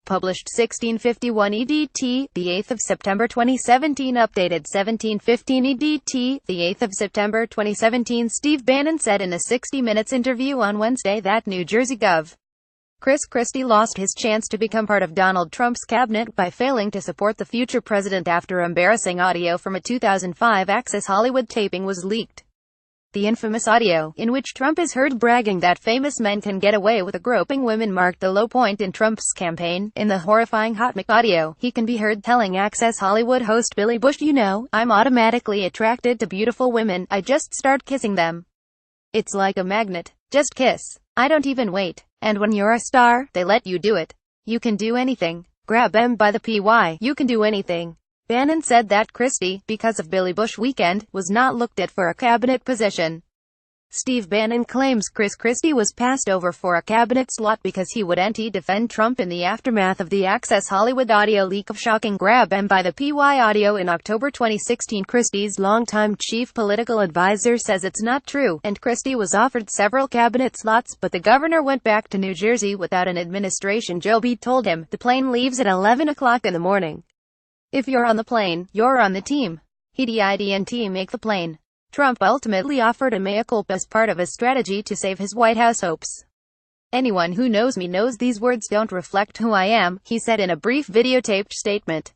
published 1651 EDT, the 8th of September 2017, updated 1715 EDT, the 8th of September 2017. Steve Bannon said in a 60 Minutes interview on Wednesday that New Jersey Gov. Christie lost his chance to become part of Donald Trump's cabinet by failing to support the future president after embarrassing audio from a 2005 Access Hollywood taping was leaked. The infamous audio, in which Trump is heard bragging that famous men can get away with groping women, marked the low point in Trump's campaign. In the horrifying hot mic audio, he can be heard telling Access Hollywood host Billy Bush, "You know, I'm automatically attracted to beautiful women. I just start kissing them. It's like a magnet. Just kiss. I don't even wait. And when you're a star, they let you do it. You can do anything. Grab them by the PY. You can do anything." Bannon said that Christie, because of Billy Bush weekend, was not looked at for a cabinet position. Steve Bannon claims Christie was passed over for a cabinet slot because he would defend Trump in the aftermath of the Access Hollywood audio leak of shocking grab M by the PY audio in October 2016. Christie's longtime chief political advisor says it's not true, and Christie was offered several cabinet slots, but the governor went back to New Jersey without an administration. Joe B. told him, "The plane leaves at 11 o'clock in the morning. If you're on the plane, you're on the team. He didn't make the plane." Trump ultimately offered a mea culpa as part of his strategy to save his White House hopes. "Anyone who knows me knows these words don't reflect who I am," he said in a brief videotaped statement.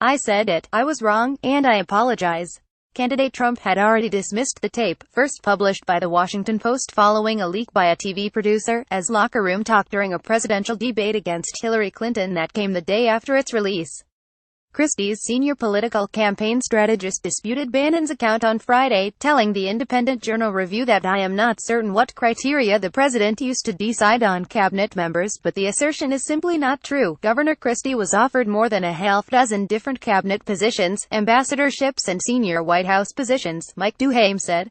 "I said it. I was wrong, and I apologize." Candidate Trump had already dismissed the tape, first published by The Washington Post following a leak by a TV producer, as locker room talk during a presidential debate against Hillary Clinton that came the day after its release. Christie's senior political campaign strategist disputed Bannon's account on Friday, telling the Independent Journal Review that "I am not certain what criteria the president used to decide on cabinet members, but the assertion is simply not true." Governor Christie was offered more than a half dozen different cabinet positions, ambassadorships and senior White House positions, Mike Duhaime said.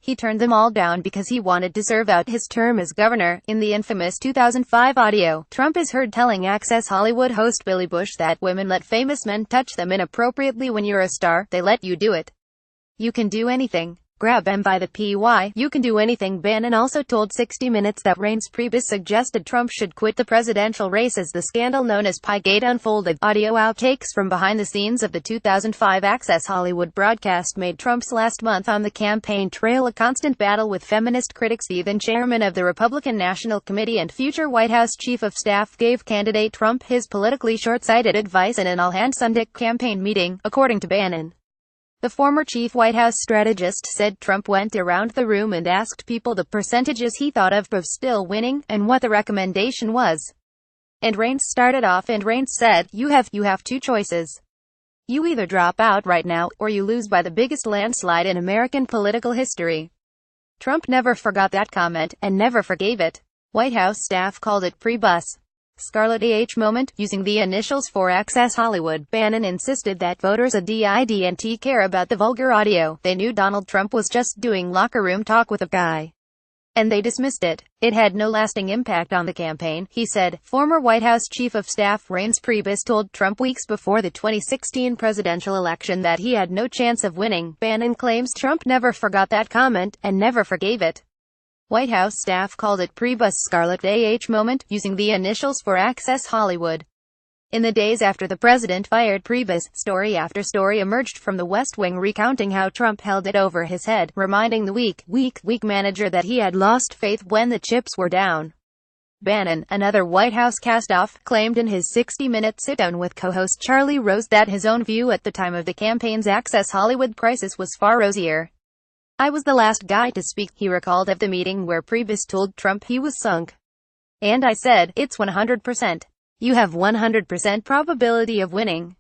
He turned them all down because he wanted to serve out his term as governor. In the infamous 2005 audio, Trump is heard telling Access Hollywood host Billy Bush that women let famous men touch them inappropriately. "When you're a star, they let you do it. You can do anything. Grab them by the PY. You can do anything." Bannon also told 60 Minutes that Reince Priebus suggested Trump should quit the presidential race as the scandal known as Piegate unfolded. Audio outtakes from behind the scenes of the 2005 Access Hollywood broadcast made Trump's last month on the campaign trail a constant battle with feminist critics. The then chairman of the Republican National Committee and future White House chief of staff gave candidate Trump his politically short-sighted advice in an all-hands-on-deck campaign meeting, according to Bannon. The former chief White House strategist said Trump went around the room and asked people the percentages he thought of still winning, and what the recommendation was. And Reince started off, and Reince said, you have two choices. You either drop out right now, or you lose by the biggest landslide in American political history." Trump never forgot that comment, and never forgave it. White House staff called it pre-bus Scarlet moment, using the initials for Access Hollywood. Bannon insisted that voters didn't care about the vulgar audio. They knew Donald Trump was just doing locker room talk with a guy, and they dismissed it. "It had no lasting impact on the campaign," he said. Former White House Chief of Staff Reince Priebus told Trump weeks before the 2016 presidential election that he had no chance of winning. Bannon claims Trump never forgot that comment, and never forgave it. White House staff called it pre-bus Scarlet moment, using the initials for Access Hollywood. In the days after the president fired Priebus, story after story emerged from the West Wing recounting how Trump held it over his head, reminding the weak manager that he had lost faith when the chips were down. Bannon, another White House cast-off, claimed in his 60-minute sit-down with co-host Charlie Rose that his own view at the time of the campaign's Access Hollywood crisis was far rosier. "I was the last guy to speak," he recalled of the meeting where Priebus told Trump he was sunk. "And I said, it's 100%. You have 100% probability of winning.